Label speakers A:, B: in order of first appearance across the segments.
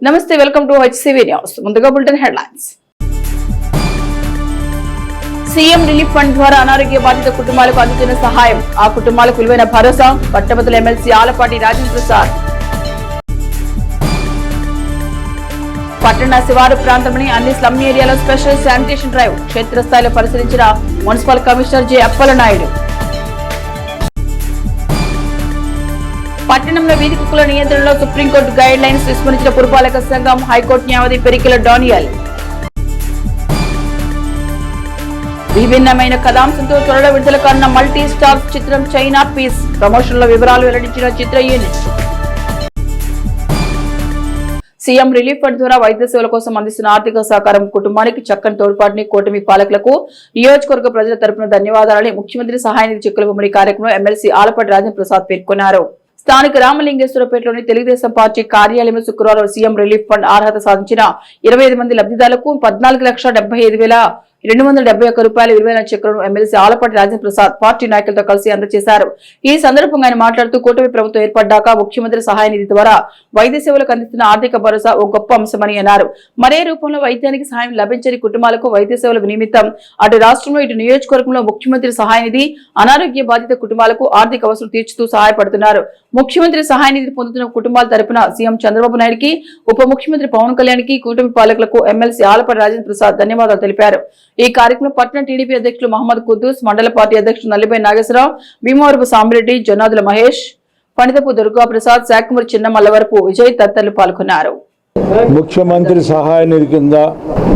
A: నమస్తే, welcome to HCV news. ముందుగా bulletin headlines. CM relief fund ద్వారా అనారోగ్య బాధిత కుటుంబాలకు అందుతున్న సహాయం, ఆ కుటుంబాలకు విలువైన భరోసా. పట్టభద్రుల ఎమ్మెల్సీ ఆలపాటి రాజేంద్ర ప్రసాద్. పట్టణ శివారు ప్రాంతంలోని అన్ని స్లమ్ ఏరియాలో స్పెషల్ శానిటేషన్ డ్రైవ్ క్షేత్రస్థాయిలో పరిశీలించిన మున్సిపల్ కమిషనర్ జె అప్పలనాయుడు. పట్టణంలో వీధి కుక్కల నియంత్రణలో సుప్రీంకోర్టు గైడ్ లైన్స్ విస్మరించిన పురపాలక సంఘం, హైకోర్టు న్యాయవాది పెరికిల డానియల్. విభిన్నమైన కథాంశంతో త్వరలో విడుదల కానున్న మల్టీ స్టార్ చిత్రం చైనా పీస్ ప్రమోషన్ లో వివరాలు వెల్లడించిన చిత్ర యూనిట్. సీఎం రిలీఫ్ ఫండ్ ద్వారా వైద్య సేవల కోసం అందిస్తున్న ఆర్థిక సహకారం, కుటుంబానికి చక్కని తోడ్పాటుని కూటమి పాలకులకు నియోజకవర్గ ప్రజల తరపున ధన్యవాదాలని ముఖ్యమంత్రి సహాయ నిధి చెక్కుల పంపిణీ కార్యక్రమంలో ఎమ్మెల్సీ ఆలపాటి రాజేంద్ర ప్రసాద్ పేర్కొన్నారు. స్థానిక రామలింగేశ్వరపేటలోని తెలుగుదేశం పార్టీ కార్యాలయంలో శుక్రవారం సీఎం రిలీఫ్ ఫండ్ అర్హత సాధించిన 25 మంది లబ్ధిదారులకు 14,75,271 రూపాయల విలువైన చెక్కులను ఎమ్మెల్సీ ఆలపాటి రాజేంద్ర ప్రసాద్ పార్టీ నాయకులతో కలిసి అందజేశారు. ఈ సందర్భంగా ఆయన మాట్లాడుతూ కూటమి ప్రభుత్వం ఏర్పడ్డాక ముఖ్యమంత్రి సహాయ నిధి ద్వారా వైద్య సేవలకు అందిస్తున్న ఆర్థిక భరోసా ఓ గొప్ప అంశమని అన్నారు. మరే రూపంలో వైద్యానికి సహాయం లభించని కుటుంబాలకు వైద్య సేవల నిమిత్తం అటు రాష్ట్రంలో ఇటు నియోజకవర్గంలో ముఖ్యమంత్రి సహాయ నిధి అనారోగ్య బాధిత కుటుంబాలకు ఆర్థిక అవసరం తీర్చుతూ సహాయపడుతున్నారు. ముఖ్యమంత్రి సహాయ నిధి పొందుతున్న కుటుంబాల తరపున సీఎం చంద్రబాబు నాయుడుకి, ఉప ముఖ్యమంత్రి పవన్ కళ్యాణ్కి, కూటమి పాలకులకు ఎమ్మెల్సీ ఆలపాటి రాజేంద్ర ప్రసాద్ ధన్యవాదాలు తెలిపారు. ఈ కార్యక్రమం పట్టణ టీడీపీ అధ్యక్షులు మహమ్మద్ కుద్దూస్, మండల పార్టీ అధ్యక్షులు నల్లిపై నాగేశ్వరరావు, భీమవరపు సాంబిరెడ్డి, జొన్నాదుల మహేష్, పండితపు దుర్గా ప్రసాద్, శాఖమూరి చిన్న మల్లవరపు విజయ్ తదితరులు పాల్గొన్నారు.
B: ముఖ్యమంత్రి సహాయ నిధి కింద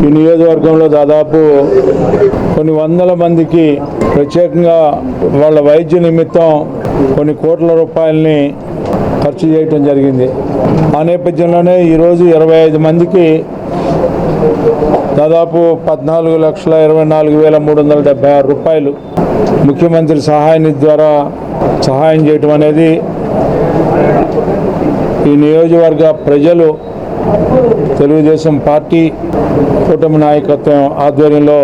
B: ఈ నియోజకవర్గంలో దాదాపు కొన్ని వందల మందికి ప్రత్యేకంగా వాళ్ళ వైద్య నిమిత్తం కొన్ని కోట్ల రూపాయలని ఖర్చు చేయటం జరిగింది. ఆ నేపథ్యంలోనే ఈరోజు 25 మందికి దాదాపు 14,24,376 రూపాయలు ముఖ్యమంత్రి సహాయ నిధి ద్వారా సహాయం చేయటం అనేది ఈ నియోజకవర్గ ప్రజలు, తెలుగుదేశం పార్టీ కూటమి నాయకత్వం ఆధ్వర్యంలో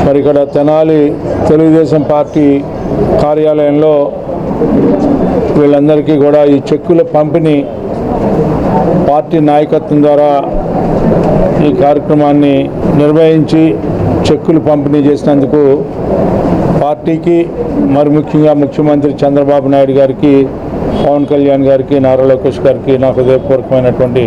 B: మరి ఇక్కడ తెనాలి తెలుగుదేశం పార్టీ కార్యాలయంలో వీళ్ళందరికీ కూడా ఈ చెక్కుల పంపిణీ పార్టీ నాయకత్వం ద్వారా ఈ కార్యక్రమాన్ని నిర్వహించి చెక్కులు పంపిణీ చేసినందుకు పార్టీకి, మరి ముఖ్యంగా ముఖ్యమంత్రి చంద్రబాబు నాయుడు గారికి, పవన్ కళ్యాణ్ గారికి, నారా లోకేష్ గారికి నా హృదయపూర్వకమైనటువంటి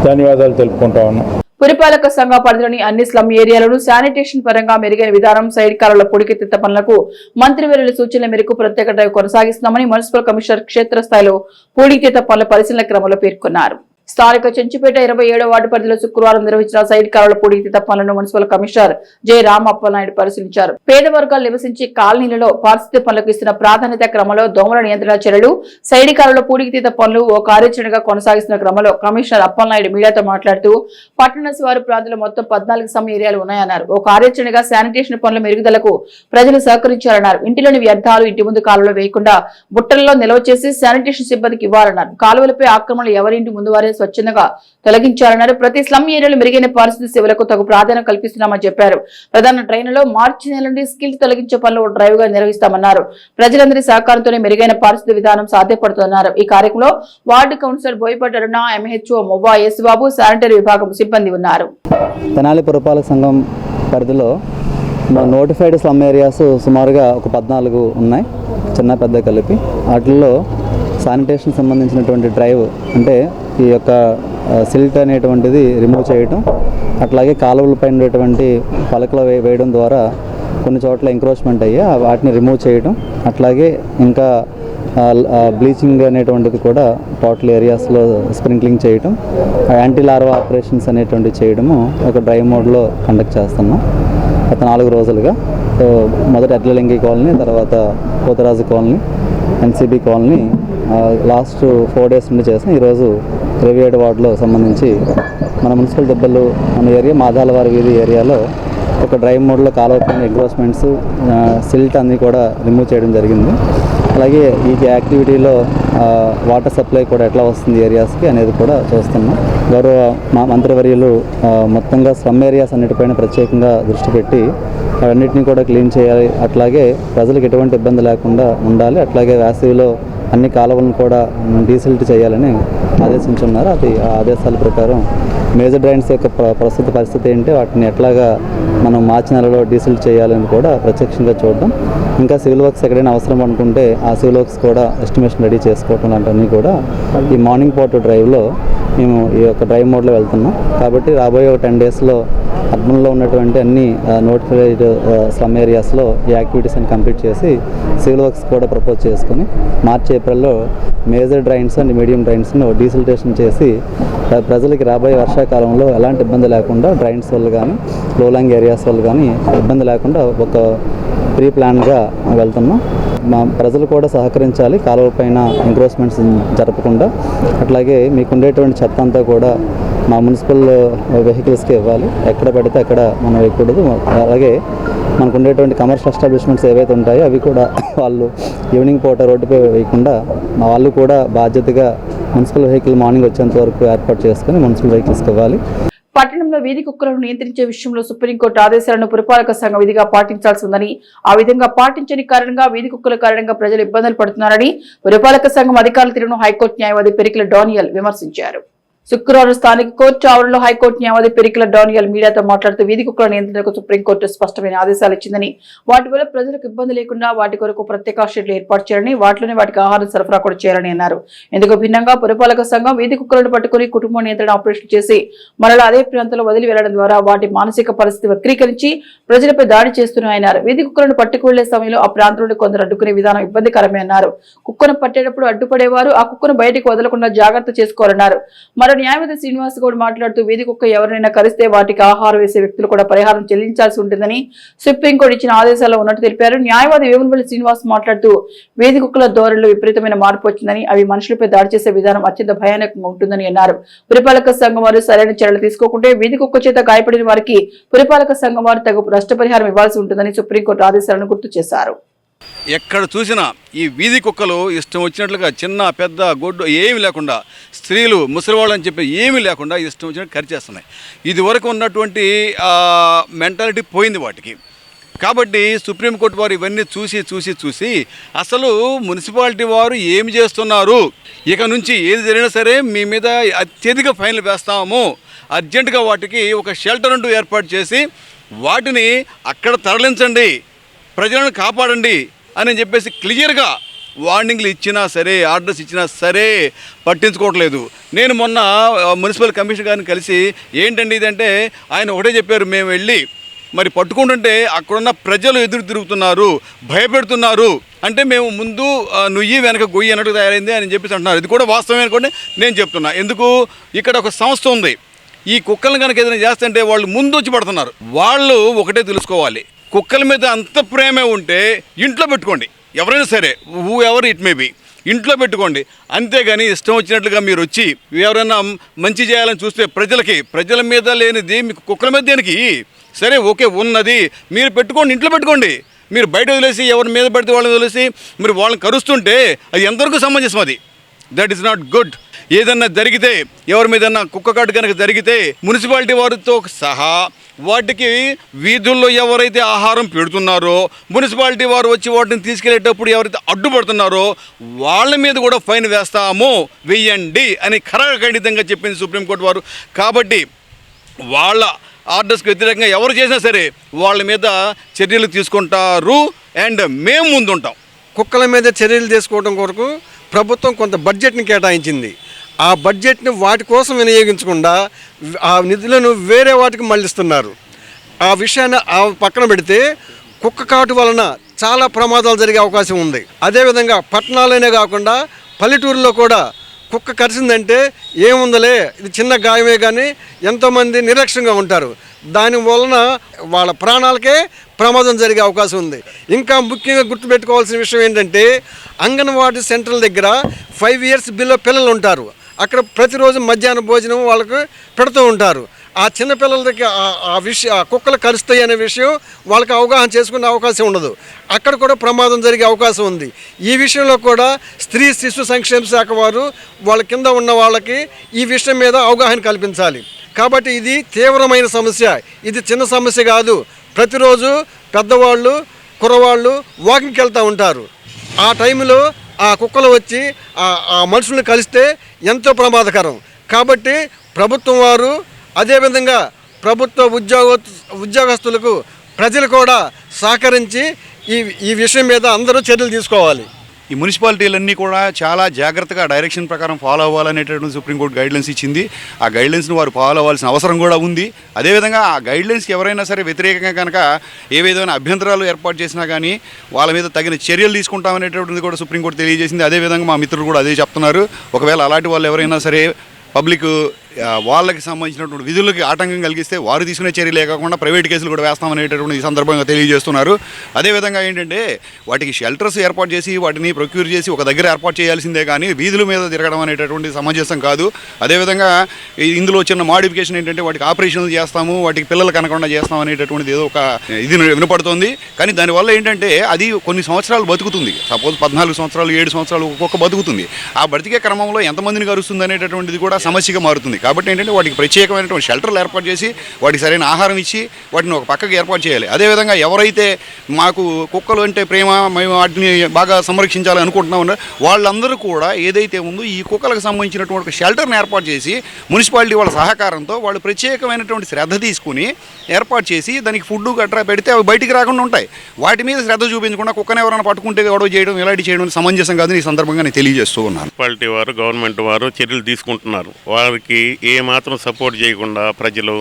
B: ధన్యవాదాలు తెలుపుకుంటా ఉన్నాం.
A: పురపాలక సంఘ పరిధిలోని అన్ని స్లమ్ ఏరియాలను శానిటేషన్ పరంగా మెరుగైన విధానం, సైడ్ కాలువల పొడికెత్తిత పనులకు మంత్రివర్యుల సూచనల మేరకు ప్రత్యేక డ్రైవ్ కొనసాగిస్తున్నామని మున్సిపల్ కమిషనర్ క్షేత్రస్థాయిలో పొడికెత్తిత పనుల పరిశీలన క్రమంలో పేర్కొన్నారు. స్థానిక చెంచుపేట 27వ వార్డు పరిధిలో శుక్రవారం నిర్వహించిన సైడ్ కాలువల పొడికెత్తిత పనులను మున్సిపల్ కమిషనర్ జె అప్పలనాయుడు పరిశీలించారు. పేద వర్గాలు నివసించే కాలనీలలో పారిశుద్ధ్య పనులకు ఇస్తున్న ప్రాధాన్యత క్రమంలో దోమల నియంత్రణ చర్యలు, సైడ్ కాలువల పొడికెత్తిత పనులు ఓ కార్యాచరణగా కొనసాగిస్తున్న క్రమంలో కమిషనర్ అప్పలనాయుడు మీడియాతో మాట్లాడుతూ పట్టణ శివారు ప్రాంతంలో మొత్తం 14 సమ్ ఏరియాలు ఉన్నాయన్నారు. ఓ కార్యాచరణగా శానిటేషన్ పనుల మెరుగుదలకు ప్రజలు సహకరించారన్నారు. ఇంటిలోని వ్యర్థాలు ఇంటి ముందు కాలువలో వేయకుండా బుట్టల్లో నిల్వ చేసి శానిటేషన్ సిబ్బందికి ఇవ్వాలన్నారు. కాలువలపై ఆక్రమణలు ఎవరింటి ముందు వారే స్వచ్ఛందంగా తొలగించాలన్నారు. ప్రతి స్లమ్ ఏరియాలో మెరుగైన పారిశుద్ధ్య సేవలకు తగు ప్రాధాన్యత కల్పిస్తున్నామని చెప్పారు. ప్రధాన ట్రైన్లో మార్చి నెల నుండి స్కిల్ తొలగించే పనులు డ్రైవ్ గా నిర్వహిస్తామన్నారు. ప్రజలందరి సహకారంతోనే మెరుగైన పారిశుద్ధ్య విధానం సాధ్యపడుతుందన్నారు. ఈ కార్యక్రమంలో వార్డు కౌన్సిలర్ బోయపాటి అరుణ, ఎంహెచ్ఓ మొవ్వా యేసుబాబు, శానిటరీ విభాగం సిబ్బంది ఉన్నారు.
C: తెనాలి పురపాలక సంఘం పరిధిలో నోటిఫైడ్ స్లమ్ ఏరియాస్ సుమారుగా ఒక 14 ఉన్నాయి, చిన్న పెద్ద కలిపి. వాటిల్లో శానిటేషన్ సంబంధించినటువంటి డ్రైవ్ అంటే ఈ యొక్క సిల్ట్ అనేటువంటిది రిమూవ్ చేయటం, అట్లాగే కాలువలపై ఉండేటువంటి పలకలు వేయడం ద్వారా కొన్ని చోట్ల ఎంక్రోచ్మెంట్ అయ్యి వాటిని రిమూవ్ చేయడం, అట్లాగే ఇంకా బ్లీచింగ్ అనేటువంటిది కూడా టోటల్ ఏరియాస్లో స్ప్రింక్లింగ్ చేయటం, యాంటీ లార్వా ఆపరేషన్స్ అనేటువంటివి చేయడము ఒక డ్రైవ్ మోడ్లో కండక్ట్ చేస్తున్నాం గత 4 రోజులుగా. సో మొదట ఎడ్లలింగి కాలనీ, తర్వాత Potharaju colony, NCB colony last 4 days నుండి చేసాం. ఈరోజు 27 వార్డులో సంబంధించి మన మున్సిపల్ దెబ్బలు మన ఏరియా మాదాలవారి వీధి ఏరియాలో ఒక డ్రైవ్ మోడ్లో కాలువ పైన ఎంక్రోచ్మెంట్స్, సిల్ట్ అన్నీ కూడా రిమూవ్ చేయడం జరిగింది. అలాగే ఈ యాక్టివిటీలో వాటర్ సప్లై కూడా ఎట్లా వస్తుంది ఏరియాస్కి అనేది కూడా చూస్తున్నాం. గౌరవ మంత్రివర్యులు మొత్తంగా స్లమ్ ఏరియాస్ అన్నిటిపైన ప్రత్యేకంగా దృష్టి పెట్టి అవన్నిటిని కూడా క్లీన్ చేయాలి, అట్లాగే ప్రజలకు ఎటువంటి ఇబ్బంది లేకుండా ఉండాలి, అట్లాగే వేసవిలో అన్ని కాలువలను కూడా డీసిల్ట్ చేయాలని ఆదేశించున్నారు. అది ఆ ఆదేశాల ప్రకారం మేజర్ డ్రైన్స్ యొక్క ప్రస్తుత పరిస్థితి ఏంటి, వాటిని ఎట్లాగా మనం మార్చి నెలలో డీసిల్ట్ చేయాలని కూడా ప్రత్యక్షంగా చూడడం, ఇంకా సివిల్ వర్క్స్ ఎక్కడైనా అవసరం అనుకుంటే ఆ సివిల్ వర్క్స్ కూడా ఎస్టిమేషన్ రెడీ చేసుకోవడం లాంటివన్నీ కూడా ఈ మార్నింగ్ పార్ట్ డ్రైవ్లో మేము ఈ యొక్క డ్రైవ్ మోడ్లో వెళ్తున్నాం. కాబట్టి రాబోయే 10 డేస్లో అర్బన్లో ఉన్నటువంటి అన్ని నోటిఫైడ్ స్లమ్ ఏరియాస్లో ఈ యాక్టివిటీస్ని కంప్లీట్ చేసి సివిల్ వర్క్స్ కూడా ప్రపోజ్ చేసుకుని మార్చి ఏప్రిల్లో మేజర్ డ్రైన్స్ అండ్ మీడియం డ్రైన్స్ను డీసిల్టేషన్ చేసి ప్రజలకి రాబోయే వర్షాకాలంలో ఎలాంటి ఇబ్బంది లేకుండా డ్రైన్స్ వల్ల కానీ లోలాంగ్ ఏరియాస్ వల్ల కానీ ఇబ్బంది లేకుండా ఒక ప్రీ ప్లాన్గా వెళ్తున్నాం. మా ప్రజలు కూడా సహకరించాలి, కాలువ పైన ఎంక్రోచ్మెంట్స్ జరపకుండా. అట్లాగే మీకు ఉండేటువంటి చెత్త అంతా కూడా మా మున్సిపల్ వెహికల్స్కి ఇవ్వాలి, ఎక్కడ పెడితే అక్కడ మనం వేయకూడదు. అలాగే మనకు ఉండేటువంటి కమర్షియల్ ఎస్టాబ్లిష్మెంట్స్ ఏవైతే ఉంటాయో అవి కూడా వాళ్ళు ఈవినింగ్ పూట రోడ్డుపై వేయకుండా వాళ్ళు కూడా బాధ్యతగా మున్సిపల్ వెహికల్ మార్నింగ్ వచ్చేంత వరకు ఏర్పాటు చేసుకుని మున్సిపల్ వెహికల్స్కి ఇవ్వాలి.
A: పట్టణంలో వీధి కుక్కలను నియంత్రించే విషయంలో సుప్రీంకోర్టు ఆదేశాలను పురపాలక సంఘం విధిగా పాటించాల్సి ఉందని, ఆ విధంగా పాటించని కారణంగా వీధి కుక్కల కారణంగా ప్రజలు ఇబ్బందులు పడుతున్నారని పురపాలక సంఘం అధికారుల తీరును హైకోర్టు న్యాయవాది పెరికిల డానియల్ విమర్శించారు. శుక్రవారం స్థానిక కోర్టు ఆవరణలో హైకోర్టు న్యాయవాది పెరికిల డానియల్ మీడియాతో మాట్లాడుతూ వీధి కుక్కల నియంత్రణకు సుప్రీంకోర్టు స్పష్టమైన ఆదేశాలు ఇచ్చిందని, వాటి వల్ల ప్రజలకు ఇబ్బంది లేకుండా వాటి కొరకు ప్రత్యేక షెడ్లు ఏర్పాటు చేయాలని, వాటిలోనే వాటికి ఆహారం సరఫరా కూడా చేయాలని అన్నారు. ఇందుకు భిన్నంగా పురపాలక సంఘం వీధి కుక్కలను పట్టుకుని కుటుంబ నియంత్రణ ఆపరేషన్ చేసి మరలా అదే ప్రాంతంలో వదిలి వెళ్లడం ద్వారా వాటి మానసిక పరిస్థితి వక్రీకరించి ప్రజలపై దాడి చేస్తున్నాయన్నారు. వీధి కుక్కలను పట్టుకు వెళ్లే సమయంలో ఆ ప్రాంతంలో కొందరు అడ్డుకునే విధానం ఇబ్బందికరమే అన్నారు. కుక్కను పట్టేటప్పుడు అడ్డుపడేవారు ఆ కుక్కను బయటకు వదలకుండా జాగ్రత్త చేసుకోవాలన్నారు. న్యాయవాది శ్రీనివాస్ గౌడ్ మాట్లాడుతూ వీధి కుక్క ఎవరినైనా కరిస్తే వాటికి ఆహారం వేసే వ్యక్తులు కూడా పరిహారం చెల్లించాల్సి ఉంటుందని సుప్రీంకోర్టు ఇచ్చిన ఆదేశాల్లో ఉన్నట్టు తెలిపారు. న్యాయవాది వేములపల్లి శ్రీనివాస్ మాట్లాడుతూ వీధి కుక్కల ధోరణిలో విపరీతమైన మార్పు వచ్చిందని, అవి మనుషులపై దాడి చేసే విధానం అత్యంత భయానకంగా ఉంటుందని అన్నారు. పురపాలక సంఘం వారు సరైన చర్యలు తీసుకోకుంటే వీధి కుక్క చేత గాయపడిన వారికి పురపాలక సంఘం వారు తగు నష్టపరిహారం ఇవ్వాల్సి ఉంటుందని సుప్రీంకోర్టు ఆదేశాలను గుర్తు చేశారు.
D: ఎక్కడ చూసినా ఈ వీధి కుక్కలు ఇష్టం వచ్చినట్లుగా చిన్న పెద్ద గొడ్డు ఏమి లేకుండా, స్త్రీలు ముసలివాళ్ళు అని చెప్పి ఏమీ లేకుండా ఇష్టం వచ్చినట్టు కరిచేస్తున్నాయి. ఇది వరకు ఉన్నటువంటి మెంటాలిటీ పోయింది వాటికి. కాబట్టి సుప్రీంకోర్టు వారు ఇవన్నీ చూసి అసలు మున్సిపాలిటీ వారు ఏమి చేస్తున్నారు, ఇక నుంచి ఏది జరిగినా సరే మీ మీద అత్యధిక ఫైన్లు వేస్తాము, అర్జెంటుగా వాటికి ఒక షెల్టర్ అంటూ ఏర్పాటు చేసి వాటిని అక్కడ తరలించండి, ప్రజలను కాపాడండి అని చెప్పేసి క్లియర్గా వార్నింగ్లు ఇచ్చినా సరే, ఆర్డర్స్ ఇచ్చినా సరే పట్టించుకోవట్లేదు. నేను మొన్న మున్సిపల్ కమిషనర్ గారిని కలిసి ఏంటండి ఇదంటే ఆయన ఒకటే చెప్పారు, మేము వెళ్ళి మరి పట్టుకుంటుంటే అక్కడున్న ప్రజలు ఎదురు తిరుగుతున్నారు, భయపెడుతున్నారు, అంటే మేము ముందు నుయ్యి వెనక గొయ్యి అన్నట్టు తయారైంది అని చెప్పేసి అంటున్నారు. ఇది కూడా వాస్తవమే అనుకోండి, నేను చెప్తున్నా. ఎందుకు, ఇక్కడ ఒక సంస్థ ఉంది, ఈ కుక్కలను కనుక ఏదైనా చేస్తుంటే వాళ్ళు ముందు వచ్చి పడుతున్నారు. వాళ్ళు ఒకటే తెలుసుకోవాలి, కుక్కల మీద అంత ప్రేమే ఉంటే ఇంట్లో పెట్టుకోండి, ఎవరైనా సరే who ever it may be, ఇంట్లో పెట్టుకోండి. అంతేగాని ఇష్టం వచ్చినట్లుగా మీరు వచ్చి ఎవరైనా మంచి చేయాలని చూస్తే ప్రజల మీద లేనిది మీకు కుక్కల మీద దేనికి? సరే ఓకే, ఉన్నది మీరు పెట్టుకోండి, ఇంట్లో పెట్టుకోండి. మీరు బయట వదిలేసి ఎవరి మీద పడితే వాళ్ళని వదిలేసి మీరు వాళ్ళని కరుస్తుంటే అది ఎంతవరకు సమంజసం? అది దట్ ఈస్ నాట్ గుడ్. ఏదన్నా జరిగితే, ఎవరి మీదన్నా కుక్క కాటు కనుక జరిగితే మున్సిపాలిటీ వారితో సహా వాటికి వీధుల్లో ఎవరైతే ఆహారం పెడుతున్నారో, మున్సిపాలిటీ వారు వచ్చి వాటిని తీసుకెళ్లేటప్పుడు ఎవరైతే అడ్డుపడుతున్నారో వాళ్ళ మీద కూడా ఫైన్ వేస్తాము, వెయ్యండి అని ఖరాఖండితంగా చెప్పింది సుప్రీంకోర్టు వారు. కాబట్టి వాళ్ళ ఆర్డర్స్కి వ్యతిరేకంగా ఎవరు చేసినా సరే వాళ్ళ మీద చర్యలు తీసుకుంటారు. అండ్ మేము ముందుంటాం.
E: కుక్కల మీద చర్యలు తీసుకోవడం కొరకు ప్రభుత్వం కొంత బడ్జెట్ని కేటాయించింది. ఆ బడ్జెట్ని వాటి కోసం వినియోగించకుండా ఆ నిధులను వేరే వాటికి మళ్లిస్తున్నారు. ఆ విషయాన్ని పక్కన పెడితే కుక్క కాటు వలన చాలా ప్రమాదాలు జరిగే అవకాశం ఉంది. అదేవిధంగా పట్టణాలనే కాకుండా పల్లెటూరులో కూడా కుక్క కరిసిందంటే ఏముందలే, ఇది చిన్న గాయమే, కానీ ఎంతోమంది నిర్లక్ష్యంగా ఉంటారు. దాని వలన వాళ్ళ ప్రాణాలకే ప్రమాదం జరిగే అవకాశం ఉంది. ఇంకా ముఖ్యంగా గుర్తుపెట్టుకోవాల్సిన విషయం ఏంటంటే, అంగన్వాడీ సెంటర్ల దగ్గర 5 years బిలో పిల్లలు ఉంటారు. అక్కడ ప్రతిరోజు మధ్యాహ్న భోజనం వాళ్ళకు పెడుతూ ఉంటారు. ఆ చిన్నపిల్లల దగ్గర ఆ కుక్కలు కరుస్తాయి అనే విషయం వాళ్ళకి అవగాహన చేసుకునే అవకాశం ఉండదు. అక్కడ కూడా ప్రమాదం జరిగే అవకాశం ఉంది. ఈ విషయంలో కూడా స్త్రీ శిశు సంక్షేమ శాఖ వారు వాళ్ళ కింద ఉన్న వాళ్ళకి ఈ విషయం మీద అవగాహన కల్పించాలి. కాబట్టి ఇది తీవ్రమైన సమస్య, ఇది చిన్న సమస్య కాదు. ప్రతిరోజు పెద్దవాళ్ళు కుర్రవాళ్ళు వాకింగ్కి వెళ్తూ ఉంటారు. ఆ టైంలో ఆ కుక్కలు వచ్చి ఆ మనుషుల్ని కలిస్తే ఎంతో ప్రమాదకరం. కాబట్టి ప్రభుత్వం వారు అదేవిధంగా ప్రభుత్వ ఉద్యోగస్తులకు ప్రజలు కూడా సహకరించి ఈ విషయం మీద అందరూ చర్యలు తీసుకోవాలి.
D: ఈ మున్సిపాలిటీలన్నీ కూడా చాలా జాగ్రత్తగా డైరెక్షన్ ప్రకారం ఫాలో అవ్వాలనేటటువంటి సుప్రీంకోర్టు గైడ్లైన్స్ ఇచ్చింది. ఆ గైడ్లైన్స్ని వారు ఫాలో అవ్వాల్సిన అవసరం కూడా ఉంది. అదేవిధంగా ఆ గైడ్లైన్స్కి ఎవరైనా సరే వ్యతిరేకంగా కనుక ఏ విధమైన అభ్యంతరాలు ఏర్పాటు చేసినా కానీ వాళ్ళ మీద తగిన చర్యలు తీసుకుంటామనేటటువంటిది కూడా సుప్రీంకోర్టు తెలియజేసింది. అదేవిధంగా మా మిత్రులు కూడా అదే చెప్తున్నారు. ఒకవేళ అలాంటి వాళ్ళు ఎవరైనా సరే పబ్లిక్ వాళ్ళకి సంబంధించినటువంటి విధులకి ఆటంకం కలిగిస్తే వారు తీసుకునే చర్యలే కాకుండా ప్రైవేట్ కేసులు కూడా వేస్తామనేటటువంటి ఈ సందర్భంగా తెలియజేస్తున్నారు. అదేవిధంగా ఏంటంటే వాటికి షెల్టర్స్ ఏర్పాటు చేసి వాటిని ప్రొక్యూర్ చేసి ఒక దగ్గర ఏర్పాటు చేయాల్సిందే కానీ వీధుల మీద తిరగడం అనేటటువంటి సమంజసం కాదు. అదేవిధంగా ఇందులో చిన్న మాడిఫికేషన్ ఏంటంటే వాటికి ఆపరేషన్లు చేస్తాము, వాటికి పిల్లలు కనకుండా చేస్తాం అనేటటువంటిది ఏదో ఒక ఇది వినపడుతుంది. కానీ దానివల్ల ఏంటంటే అది కొన్ని సంవత్సరాలు బతుకుతుంది. సపోజ్ 14 సంవత్సరాలు 7 సంవత్సరాలు ఒక్కొక్క బతుకుతుంది. ఆ బతికే క్రమంలో ఎంతమందిని కరుస్తుంది అనేటటువంటిది కూడా సమస్యగా మారుతుంది. కాబట్టి ఏంటంటే వాటికి ప్రత్యేకమైనటువంటి షెల్టర్లు ఏర్పాటు చేసి వాటికి సరైన ఆహారం ఇచ్చి వాటిని ఒక పక్కకి ఏర్పాటు చేయాలి. అదేవిధంగా ఎవరైతే మాకు కుక్కలు అంటే ప్రేమ, మేము వాటిని బాగా సంరక్షించాలని అనుకుంటున్నామో వాళ్ళందరూ కూడా ఏదైతే ఉందో ఈ కుక్కలకు సంబంధించినటువంటి షెల్టర్ని ఏర్పాటు చేసి మున్సిపాలిటీ వాళ్ళ సహకారంతో వాళ్ళు ప్రత్యేకమైనటువంటి శ్రద్ధ తీసుకుని ఏర్పాటు చేసి దానికి ఫుడ్ గట్రా పెడితే అవి బయటికి రాకుండా ఉంటాయి. వాటి మీద శ్రద్ధ చూపించకుండా కుక్కను ఎవరైనా పట్టుకుంటే గొడవ చేయడం ఇలాంటి చేయడం సమంజసం కాదని ఈ సందర్భంగా నేను తెలియజేస్తూ ఉన్నాను.
F: మున్సిపాలిటీ వారు గవర్నమెంట్ వారు చర్యలు తీసుకుంటున్నారు. వారికి ఏ మాత్రం సపోర్ట్ చేయకుండా ప్రజలు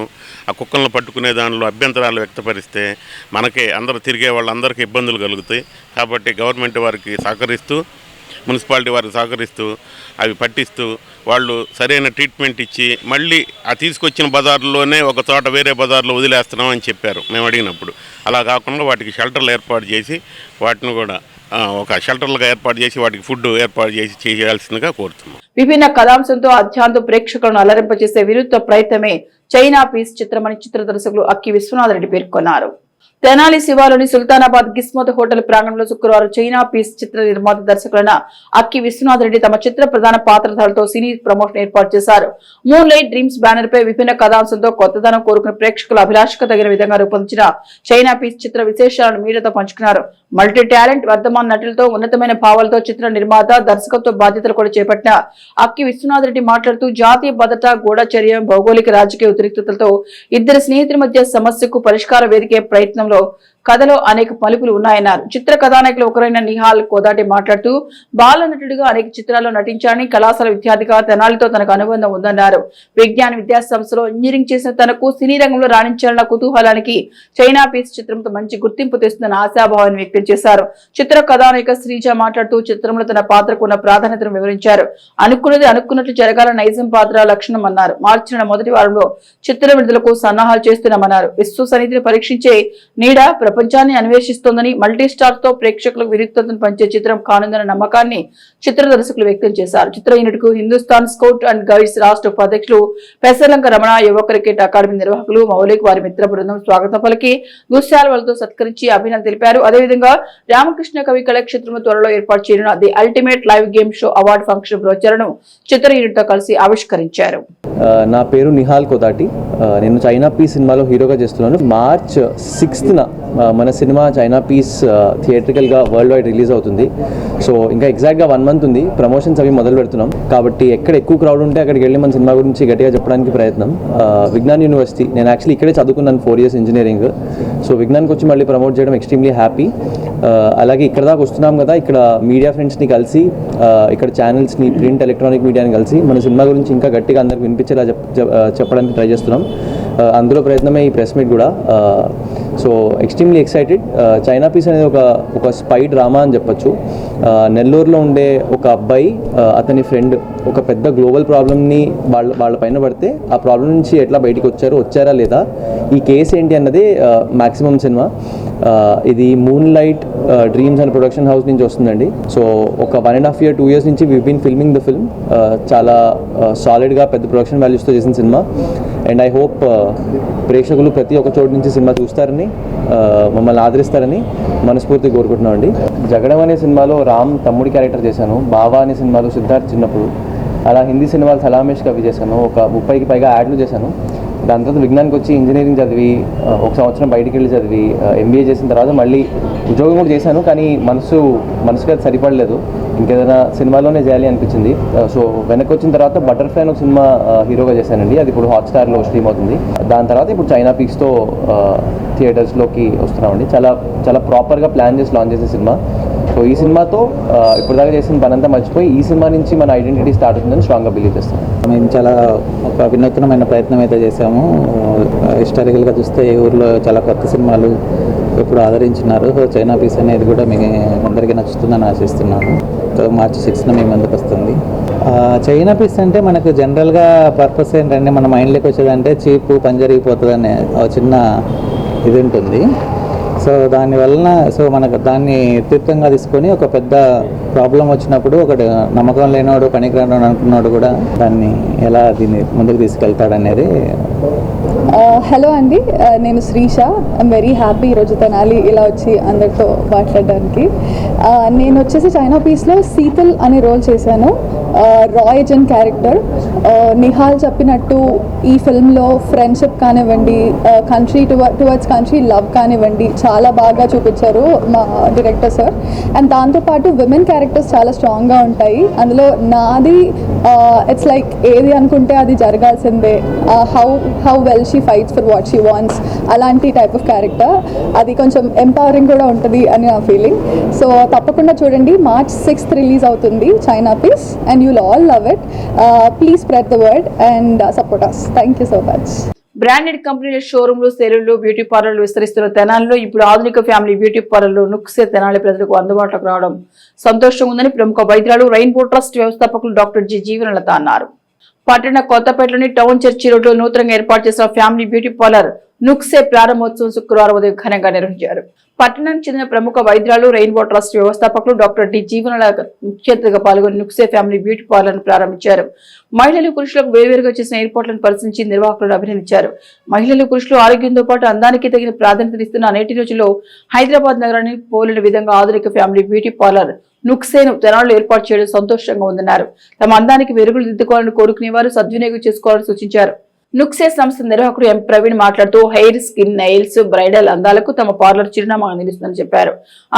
F: ఆ కుక్కలను పట్టుకునే దానిలో అభ్యంతరాలు వ్యక్తపరిస్తే మనకే అందరూ తిరిగే వాళ్ళందరికీ ఇబ్బందులు కలుగుతాయి. కాబట్టి గవర్నమెంట్ వారికి సహకరిస్తూ మున్సిపాలిటీ వారికి సహకరిస్తూ అవి పట్టిస్తూ వాళ్ళు సరైన ట్రీట్మెంట్ ఇచ్చి మళ్ళీ ఆ తీసుకొచ్చిన బజార్లోనే ఒక చోట వేరే బజార్లో వదిలేస్తున్నాం అని చెప్పారు మేము అడిగినప్పుడు. అలా కాకుండా వాటికి షెల్టర్లు ఏర్పాటు చేసి వాటిని కూడా ఒక షెల్టర్లుగా ఏర్పాటు చేసి వాటికి ఫుడ్ ఏర్పాటు చేసి చేయాల్సిందిగా కోరుతున్నాం.
A: విభిన్న కథాంశంతో అత్యంత ప్రేక్షకులను అలరింపజేసే వినూత్న ప్రయత్నమే చైనా పీస్ చిత్రమని చిత్ర దర్శకులు అక్కి విశ్వనాథ్ రెడ్డి పేర్కొన్నారు. తెనాలి శివాలోని సుల్తానాబాద్ గిస్మత్ హోటల్ ప్రాంగణంలో శుక్రవారం చైనా పీస్ చిత్ర నిర్మాత దర్శకులైన అక్కి విశ్వనాథ్ రెడ్డి తమ చిత్ర ప్రధాన పాత్రధారులతో సినీ ప్రమోషన్ ఏర్పాటు చేశారు. మూన్ లైట్ డ్రీమ్స్ బ్యానర్ పై విభిన్న కథాంశంతో కొత్తదనం కోరుకున్న ప్రేక్షకుల అభిలాషకు తగిన విధంగా రూపొందించిన చైనా పీస్ చిత్ర విశేషాలను మీడియాతో పంచుకున్నారు. మల్టీ టాలెంట్ వర్ధమాన్ నటులతో ఉన్నతమైన భావాలతో చిత్ర నిర్మాత దర్శకత్వ బాధ్యతలు కూడా చేపట్టిన అక్కి విశ్వనాథ్ రెడ్డి మాట్లాడుతూ జాతీయ భద్రత, గూఢచర్యం, భౌగోళిక రాజకీయ ఉద్రిక్తతలతో ఇద్దరు స్నేహితుల మధ్య సమస్యకు పరిష్కార వేదికే ప్రయత్నంలో కథలో అనేక మలుపులు ఉన్నాయన్నారు. చిత్ర కథానాయకులు ఒకరైన నిహాల్ కోదాటి మాట్లాడుతూ బాల నటుడిగా అనేక చిత్రాల్లో నటించారని, కళాశాల విద్యార్థిగా తెనాలితో తనకు అనుబంధం ఉందన్నారు. విజ్ఞాన విద్యా సంస్థలో ఇంజనీరింగ్ చేసిన తనకు సినీ రంగంలో రాణించాలన్న కుతూహలానికి చైనా పీస్ చిత్రంతో మంచి గుర్తింపు తెస్తుందన్న ఆశాభావాన్ని వ్యక్తం చేశారు. చిత్ర కథానాయిక శ్రీజ మాట్లాడుతూ చిత్రంలో తన పాత్రకు ఉన్న ప్రాధాన్యతను వివరించారు. అనుకున్నది అనుకున్నట్లు జరగాల నైజం పాత్ర లక్షణం అన్నారు. మార్చి నెల మొదటి వారంలో చిత్ర విడుదలకు సన్నాహాలు చేస్తున్నామన్నారు. విశ్వ సన్నిధిని పరీక్షించే నీడ ప్రపంచాన్ని అన్వేషిస్తోందని, మల్టీ స్టార్ తో ప్రేక్షకులకు విరుక్తతను పంచే చిత్రం కానుందన్న నమ్మకాన్ని చిత్ర దర్శకులు వ్యక్తం చేశారు. చిత్ర యూనిట్ కు హిందుస్థాన్ స్కౌట్ అండ్ గైడ్స్ రాష్ట్ర ఉపాధ్యక్షులు పెసర్లంక రమణ, యువ క్రికెట్ అకాడమీ నిర్వాహకులు మౌలిక్, వారి మిత్ర బృందం స్వాగతం పలికి దుశ్శాలతో సత్కరించి అభినందనలు తెలిపారు. అదేవిధంగా రామకృష్ణ కవి కళాక్షేత్రంలో త్వరలో ఏర్పాటు చేయనున్న the ultimate live game show award function బ్రోచర్ను చిత్ర యూనిట్ తో కలిసి ఆవిష్కరించారు.
C: నా పేరు నిహాల్ కోదాటి. నేను చైనా పీస్ సినిమాలో హీరోగా చేస్తున్నాను. మార్చ్ 6న మన సినిమా చైనా పీస్ థియేట్రికల్గా వరల్డ్ వైడ్ రిలీజ్ అవుతుంది. సో ఇంకా ఎగ్జాక్ట్గా 1 మంత్ ఉంది. ప్రమోషన్స్ అవి మొదలు పెడుతున్నాం. కాబట్టి ఎక్కడ ఎక్కువ క్రౌడ్ ఉంటే అక్కడికి వెళ్ళి మన సినిమా గురించి గట్టిగా చెప్పడానికి ప్రయత్నం. విజ్ఞాన్ యూనివర్సిటీ, నేను యాక్చువల్లీ ఇక్కడే చదువుకున్నాను 4 years ఇంజనీరింగ్. సో విజ్ఞాన్కి వచ్చి మళ్ళీ ప్రమోట్ చేయడం ఎక్స్ట్రీమ్లీ హ్యాపీ. అలాగే ఇక్కడ దాకా వస్తున్నాం కదా, ఇక్కడ మీడియా ఫ్రెండ్స్ని కలిసి, ఇక్కడ ఛానల్స్ని, ప్రింట్ ఎలక్ట్రానిక్ మీడియాని కలిసి మన సినిమా గురించి ఇంకా గట్టిగా అందరికి వినిపించేలా చెప్పడానికి ట్రై చేస్తున్నాం. అందులో ప్రయత్నమే ఈ ప్రెస్ మీట్ కూడా. So extremely excited. China piece అనేది ఒక స్పై డ్రామా అని చెప్పొచ్చు. నెల్లూరులో ఉండే ఒక అబ్బాయి, అతని ఫ్రెండ్ ఒక పెద్ద గ్లోబల్ ప్రాబ్లమ్ని వాళ్ళ పైన పడితే ఆ ప్రాబ్లం నుంచి ఎట్లా బయటకు వచ్చారా లేదా, ఈ కేసు ఏంటి అన్నదే మ్యాక్సిమం సినిమా. ఇది moon light dreams and production house నుంచి వస్తుందండి. సో ఒక 1.5 year 2 years నుంచి we been filming the film. చాలా సాలిడ్గా పెద్ద ప్రొడక్షన్ వాల్యూస్తో చేసిన సినిమా. అండ్ ఐ హోప్ ప్రేక్షకులు ప్రతి ఒక్క చోటు నుంచి సినిమా చూస్తారని, మమ్మల్ని ఆదరిస్తారని మనస్ఫూర్తిగా కోరుకుంటున్నాం అండి. జగడం అనే సినిమాలో రామ్ తమ్ముడి క్యారెక్టర్ చేశాను. బావా అనే సినిమాలో సిద్ధార్థ్ చిన్నప్పుడు. అలా హిందీ సినిమాలు సలామేష్ కవి చేశాను. ఒక 30కి పైగా యాడ్లు చేశాను. దాని తర్వాత విజ్ఞానికి వచ్చి ఇంజనీరింగ్ చదివి 1 సంవత్సరం బయటికి వెళ్ళి చదివి MBA చేసిన తర్వాత మళ్ళీ ఉద్యోగం కూడా చేశాను. కానీ మనసుకి అది సరిపడలేదు. ఇంకేదైనా సినిమాలోనే చేయాలి అనిపించింది. సో వెనక్కి వచ్చిన తర్వాత బటర్ఫ్లై ఒక సినిమా హీరోగా చేశానండి. అది ఇప్పుడు హాట్స్టార్లో స్ట్రీమ్ అవుతుంది. దాని తర్వాత ఇప్పుడు చైనా పీక్స్తో థియేటర్స్లోకి వస్తున్నామండి. చాలా చాలా ప్రాపర్గా ప్లాన్ చేసి లాంచ్ చేసే సినిమా. సో ఈ సినిమాతో ఇప్పటిదాకా చేసిన పనంతా మర్చిపోయి ఈ సినిమా నుంచి మన ఐడెంటిటీ స్టార్ట్ అవుతుందని స్ట్రాంగ్గా బిలీవ్ చేస్తాం.
G: మేము చాలా ఒక వినూత్నమైన ప్రయత్నం అయితే చేశాము. హిస్టారికల్గా చూస్తే ఈ ఊర్లో చాలా కొత్త సినిమాలు ఇప్పుడు ఆదరించినారు. సో చైనా పీస్ అనేది కూడా మీ అందరికీ నచ్చుతుందని ఆశిస్తున్నాను. సో March 6న మీ ముందుకు వస్తుంది. చైనా పీస్ అంటే మనకు జనరల్గా పర్పస్ ఏంటంటే మన మైండ్లోకి వచ్చేదంటే చీపు పని జరిగిపోతుంది అనే చిన్న ఇది ఉంటుంది. సో దానివలన మనకు దాన్ని తీర్థంగా తీసుకొని ఒక పెద్ద ప్రాబ్లం వచ్చినప్పుడు ఒక నమ్మకం లేనివాడు పనికిరాడు అనుకున్నాడు కూడా దాన్ని ఎలా దీన్ని ముందుకు తీసుకెళ్తాడనేది.
H: హలో అండి, నేను శ్రీష. ఐమ్ వెరీ హ్యాపీ ఈరోజు తెనాలి ఇలా వచ్చి అందరితో మాట్లాడడానికి. నేను వచ్చేసి చైనా పీస్లో శీతల్ అనే రోల్ చేశాను, రాయ్ జన్ క్యారెక్టర్. నిహాల్ చెప్పినట్టు ఈ ఫిల్మ్లో ఫ్రెండ్షిప్ కానివ్వండి, కంట్రీ టువర్డ్స్ కంట్రీ లవ్ కానివ్వండి చాలా బాగా చూపించారు మా డైరెక్టర్ సార్. అండ్ దాంతోపాటు విమెన్ క్యారెక్టర్స్ చాలా స్ట్రాంగ్గా ఉంటాయి అందులో. నాది ఇట్స్ లైక్ ఏది అనుకుంటే అది జరగాల్సిందే, how well she fights for what she wants, అలాంటి టైప్ ఆఫ్ క్యారెక్టర్. అది కొంచెం ఎంపవరింగ్ కూడా ఉంటుంది అని నా ఫీలింగ్. సో తప్పకుండా చూడండి. March 6th రిలీజ్ అవుతుంది China piece and you'll all love it. Please spread the word and support us. Thank you so much.
A: Branded కంపెనీల షోరూంలు, సెలూన్లు, బ్యూటీ పార్లర్లు విస్తరిస్తున్న తెనాలిలో ఇప్పుడు ఆధునిక ఫ్యామిలీ బ్యూటీ పార్లర్లు నుక్సే తెనాలి ప్రజలకు అందుబాటులోకి రావడం సంతోషంగా ఉందని ప్రముఖ వైద్యురాలు రెయిన్బో ట్రస్ట్ వ్యవస్థాపకులు డాక్టర్ జి జీవనలత అన్నారు. పట్టణ కొత్తపేటలోని టౌన్ చర్చి రోడ్లో నూతనంగా ఏర్పాటు చేసిన ఫ్యామిలీ బ్యూటీ పార్లర్ నుక్సే ప్రారంభోత్సవం శుక్రవారం ఉదయం ఘనంగా నిర్వహించారు. పట్టణానికి చెందిన ప్రముఖ వైద్యురాలు రెయిన్బో ట్రస్ట్ వ్యవస్థాపకులు డాక్టర్ డి జీవనలత ముఖ్య అతిథిగా పాల్గొని నుక్సే ఫ్యామిలీ బ్యూటీ పార్లర్ ను ప్రారంభించారు. మహిళలు, పురుషులకు వేరువేరుగా చేసిన ఏర్పాట్లను పరిశీలించి నిర్వాహకులను అభినందించారు. మహిళలు, పురుషులు ఆరోగ్యంతో పాటు అందానికి తగిన ప్రాధాన్యతనిస్తున్న నేటి రోజుల్లో హైదరాబాద్ నగరాన్ని పోలిన విధంగా ఆధునిక ఫ్యామిలీ బ్యూటీ పార్లర్ నుక్సేను తెనాలిలో ఏర్పాటు చేయడం సంతోషంగా ఉందన్నారు. తమ అందానికి మెరుగులు దిద్దుకోవాలని కోరుకునేవారు సద్వినియోగం చేసుకోవాలని సూచించారు. నుక్సే సంస్థ నిర్వాహకుడు ఎం ప్రవీణ్ మాట్లాడుతూ హెయిర్, స్కిన్, నెయిల్స్, బ్రైడల్ అందాలకు తమ పార్లర్ చిరునామాగా నిలుస్తుందని చెప్పారు.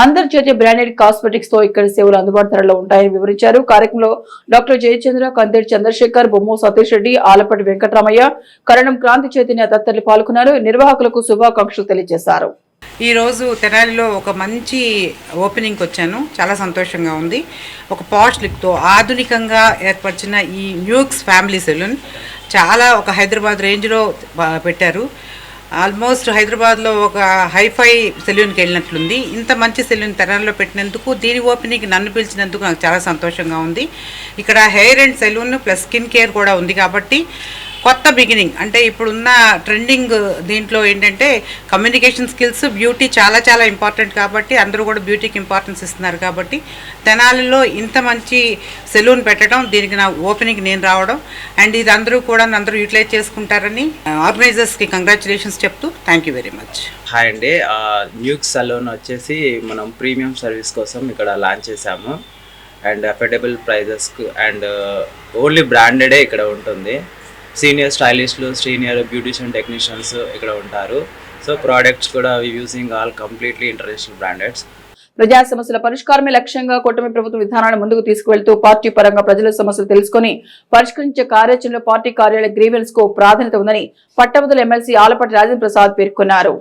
A: అంతర్జాతీయ బ్రాండెడ్ కాస్మెటిక్స్ తో ఇక్కడ సేవలు అందుబాటు ధరలో ఉంటాయని వివరించారు. కార్యక్రమంలో డాక్టర్ జయచంద్ర, కందేటి చంద్రశేఖర్, బొమ్మ సతీష్ రెడ్డి, ఆలపటి వెంకటరామయ్య, కరణం క్రాంతి చైతన్య తదితరులు పాల్గొన్నారు. నిర్వాహకులకు శుభాకాంక్షలు తెలియజేశారు.
I: ఈరోజు తెనాలిలో ఒక మంచి ఓపెనింగ్కి వచ్చాను. చాలా సంతోషంగా ఉంది. ఒక పాష్ లుక్తో ఆధునికంగా ఏర్పరిచిన ఈ న్యూక్స్ ఫ్యామిలీ సెలూన్ చాలా ఒక హైదరాబాద్ రేంజ్లో పెట్టారు. ఆల్మోస్ట్ హైదరాబాద్లో ఒక హైఫై సెలూన్కి వెళ్ళినట్లుంది. ఇంత మంచి సెలూన్ తెనాలిలో పెట్టినందుకు, దీని ఓపెనింగ్కి నన్ను పిలిచినందుకు నాకు చాలా సంతోషంగా ఉంది. ఇక్కడ hair and salon plus skin care కూడా ఉంది కాబట్టి కొత్త బిగినింగ్. అంటే ఇప్పుడున్న ట్రెండింగ్ దీంట్లో ఏంటంటే కమ్యూనికేషన్ స్కిల్స్, బ్యూటీ చాలా చాలా ఇంపార్టెంట్ కాబట్టి అందరూ కూడా బ్యూటీకి ఇంపార్టెన్స్ ఇస్తున్నారు. కాబట్టి తెనాలిలో ఇంత మంచి సెలూన్ పెట్టడం, దీనికి నా ఓపెనింగ్ నేను రావడం అండ్ ఇది అందరూ యూటిలైజ్ చేసుకుంటారని ఆర్గనైజర్స్కి కంగ్రాచులేషన్స్ చెప్తూ thank you very much.
J: Hi అండి, న్యూక్స్ సెలూన్ వచ్చేసి మనం ప్రీమియం సర్వీస్ కోసం ఇక్కడ లాంచ్ చేసాము. అండ్ అఫోర్డబుల్ ప్రైజెస్కి అండ్ ఓన్లీ బ్రాండెడే ఇక్కడ ఉంటుంది. సీనియర్ స్టైలిస్టులు, సీనియర్ బ్యూటిషియన్ టెక్నీషియన్స్ ఇక్కడ ఉంటారు. సో ప్రోడక్ట్స్ కూడా యూజింగ్ ఆల్ కంప్లీట్లీ ఇంటర్నేషనల్ బ్రాండెడ్స్.
A: ప్రజా సమస్యల పరిష్కారమే లక్ష్యంగా కూటమి ప్రభుత్వం విధానాన్ని ముందుకు తీసుకువెళ్తూ పార్టీ పరంగా ప్రజల సమస్యలు తెలుసుకుని పరిష్కరించే కార్యాచరణలో పార్టీ కార్యాలయ గ్రీవెన్స్ కు ప్రాధాన్యత ఉందని పట్టభద్రుల ఎమ్మెల్సీ ఆలపాటి రాజేంద్ర ప్రసాద్ పేర్కొన్నారు.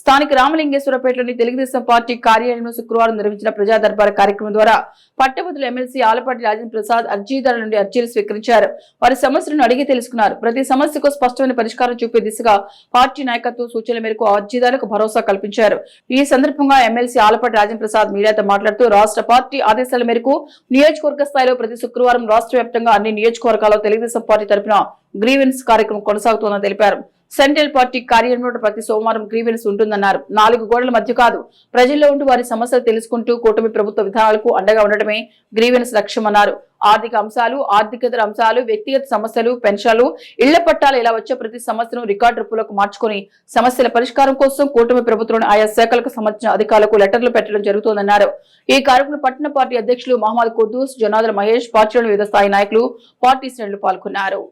A: స్థానిక రామలింగేశ్వరపేటలోని తెలుగుదేశం పార్టీ కార్యాలయంలో శుక్రవారం నిర్వహించిన ప్రజా దర్బార్ కార్యక్రమం ద్వారా పట్టభద్రుల ఎమ్మెల్సీ ఆలపాటి రాజేంద్ర ప్రసాద్ అర్జీదారుల నుండి అర్జీలు స్వీకరించారు. వారి సమస్యలను అడిగి తెలుసుకున్నారు. ప్రతి సమస్యకు స్పష్టమైన పరిష్కారం చూపే దిశగా పార్టీ నాయకత్వం సూచనల మేరకు అర్జీదారులకు భరోసా కల్పించారు. ఈ సందర్భంగా ఎమ్మెల్సీ ఆలపాటి రాజేంద్ర ప్రసాద్ మీడియాతో మాట్లాడుతూ రాష్ట్ర పార్టీ ఆదేశాల మేరకు నియోజకవర్గ స్థాయిలో ప్రతి శుక్రవారం రాష్ట్ర వ్యాప్తంగా అన్ని నియోజకవర్గాల్లో తెలుగుదేశం పార్టీ తరఫున గ్రీవెన్స్ కార్యక్రమం కొనసాగుతోందని తెలిపారు. సెంట్రల్ పార్టీ కార్యాలయంలో ప్రతి సోమవారం గ్రీవెన్స్ ఉంటుందన్నారు. 4 గోడల మధ్య కాదు, ప్రజల్లో ఉంటూ వారి సమస్యలు తెలుసుకుంటూ కూటమి ప్రభుత్వ విధానాలకు అండగా ఉండటమే గ్రీవెన్స్ లక్ష్యమన్నారు. ఆర్థిక అంశాలు, ఆర్థికేతర అంశాలు, వ్యక్తిగత సమస్యలు, పెన్షన్లు, ఇళ్ల పట్టాలు ఇలా వచ్చే ప్రతి సమస్యను రికార్డు రూపంలోకి మార్చుకుని సమస్యల పరిష్కారం కోసం కూటమి ప్రభుత్వం ఆయా శాఖలకు సంబంధించిన అధికారులకు లెటర్లు పెట్టడం జరుగుతోందన్నారు. ఈ కార్యక్రమంలో పట్టణ పార్టీ అధ్యక్షులు మహమ్మద్ కుద్దూస్, జనాదుల మహేష్, పార్టీలోని వివిధ స్థాయి నాయకులు, పార్టీ శ్రేణులు పాల్గొన్నారు.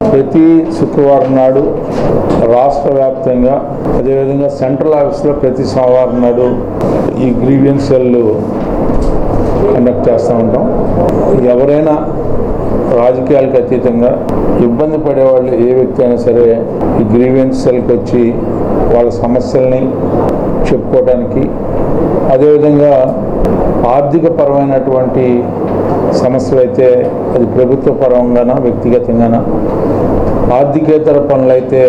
B: ప్రతి శుక్రవారం నాడు రాష్ట్ర వ్యాప్తంగా, అదేవిధంగా సెంట్రల్ ఆఫీస్లో ప్రతి సోమవారం నాడు ఈ గ్రీవెన్సెల్ కండక్ట్ చేస్తూ ఉంటాం. ఎవరైనా రాజకీయాలకు అతీతంగా ఇబ్బంది పడేవాళ్ళు ఏ వ్యక్తి అయినా సరే ఈ గ్రీవెన్స్ సెల్కి వచ్చి వాళ్ళ సమస్యల్ని చెప్పుకోవడానికి, అదేవిధంగా ఆర్థిక పరమైనటువంటి సమస్యలు అయితే అది ప్రభుత్వ పరంగానా వ్యక్తిగతంగానా, ఆర్థికేతర పనులైతే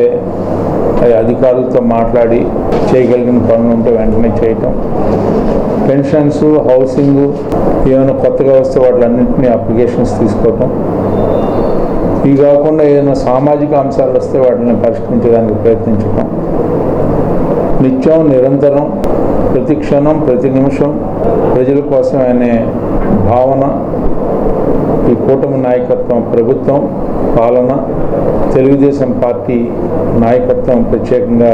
B: అధికారులతో మాట్లాడి చేయగలిగిన పనులు ఉంటే వెంటనే చేయటం, పెన్షన్స్, హౌసింగ్ ఏమైనా కొత్తగా వస్తే వాటిలన్నింటినీ అప్లికేషన్స్ తీసుకోవటం, ఇవి కాకుండా ఏదైనా సామాజిక అంశాలు వస్తే వాటిని పరిష్కరించడానికి ప్రయత్నించటం, నిత్యం నిరంతరం ప్రతి క్షణం ప్రతి నిమిషం ప్రజల కోసం అనే భావన ఈ కూటమి నాయకత్వం, ప్రభుత్వం, పాలన, తెలుగుదేశం పార్టీ నాయకత్వం ప్రత్యేకంగా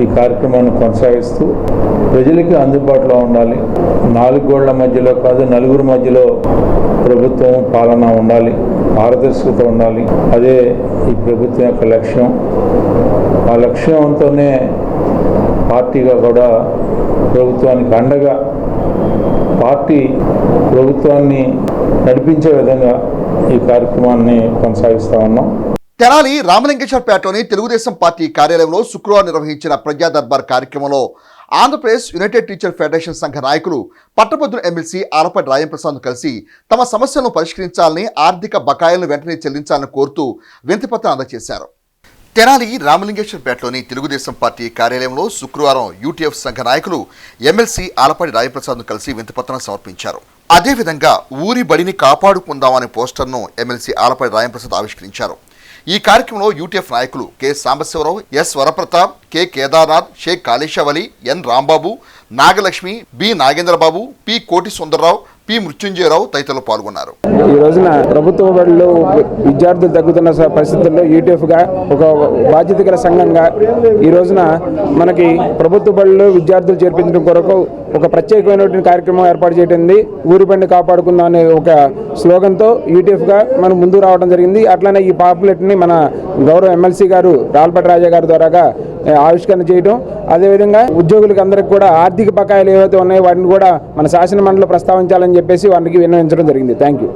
B: ఈ కార్యక్రమాన్ని కొనసాగిస్తూ ప్రజలకి అందుబాటులో ఉండాలి. 4 గోళ్ల మధ్యలో కాదు, నలుగురు మధ్యలో ప్రభుత్వం, పాలన ఉండాలి, పారదర్శకత ఉండాలి. అదే ఈ ప్రభుత్వం యొక్క లక్ష్యం. ఆ లక్ష్యంతోనే పార్టీగా కూడా ప్రభుత్వానికి అండగా పార్టీ ప్రభుత్వాన్ని నడిపించే విధంగా ఈ కార్యక్రమాన్ని కొనసాగిస్తూ ఉన్నాం.
K: తెనాలి రామలింగేశ్వరపేటలోని తెలుగుదేశం పార్టీ కార్యాలయంలో శుక్రవారం నిర్వహించిన ప్రజా దర్బార్ కార్యక్రమంలో ఆంధ్రప్రదేశ్ యునైటెడ్ టీచర్ ఫెడరేషన్ సంఘ నాయకులు పట్టభద్రుల ఎమ్మెల్సీ ఆలపాటి రాజప్రసాద్ను కలిసి తమ సమస్యలను పరిష్కరించాలని, ఆర్థిక బకాయిలను వెంటనే చెల్లించాలని కోరుతూ వినతిపత్రం అందజేశారు. తెనాలి రామలింగేశ్వరపేటలోని తెలుగుదేశం పార్టీ కార్యాలయంలో శుక్రవారం యూటీఎఫ్ సంఘ నాయకులు ఎమ్మెల్సీ ఆలపాటి రాజప్రసాద్ను కలిసి వినతిపత్రం సమర్పించారు. అదేవిధంగా ఊరి బడిని కాపాడుకుందామనే పోస్టర్ను ఎమ్మెల్సీ ఆలపాటి రాజప్రసాద్ ఆవిష్కరించారు. ఈ కార్యక్రమంలో యూటీఎఫ్ నాయకులు K Sambasivarao, S Varaprathap, K Kedarnath, Shaik Kaleshavali, N Rambabu, Nagalakshmi, B Nagendrababu, P Koti Sundararao, P Mrityunjaya Rao తదితరులు పాల్గొన్నారు.
L: ఈ రోజున ప్రభుత్వ బడులు విద్యార్థులు తగ్గుతున్న పరిస్థితుల్లో యూటీఎఫ్గా ఒక బాధ్యత గల సంఘంగా ఈ రోజున మనకి ప్రభుత్వ బడులు విద్యార్థులు చేర్పించడం కొరకు ఒక ప్రత్యేకమైనటువంటి కార్యక్రమం ఏర్పాటు చేయడం, ఊరి బండి కాపాడుకుందాం అనే ఒక స్లోగన్తో యూటీఎఫ్గా మనం ముందుకు రావడం జరిగింది. అట్లానే ఈ పాంప్లెట్ని మన గౌరవ ఎమ్మెల్సీ గారు రాల్పాటి రాజా గారి ద్వారాగా ఆవిష్కరణ చేయడం, అదేవిధంగా ఉద్యోగులకు అందరికి కూడా ఆర్థిక బకాయిలు ఏవైతే ఉన్నాయో వాటిని కూడా మన శాసన మండలిలో ప్రస్తావించాలని చెప్పేసి వారికి విన్నవించడం జరిగింది. Thank you.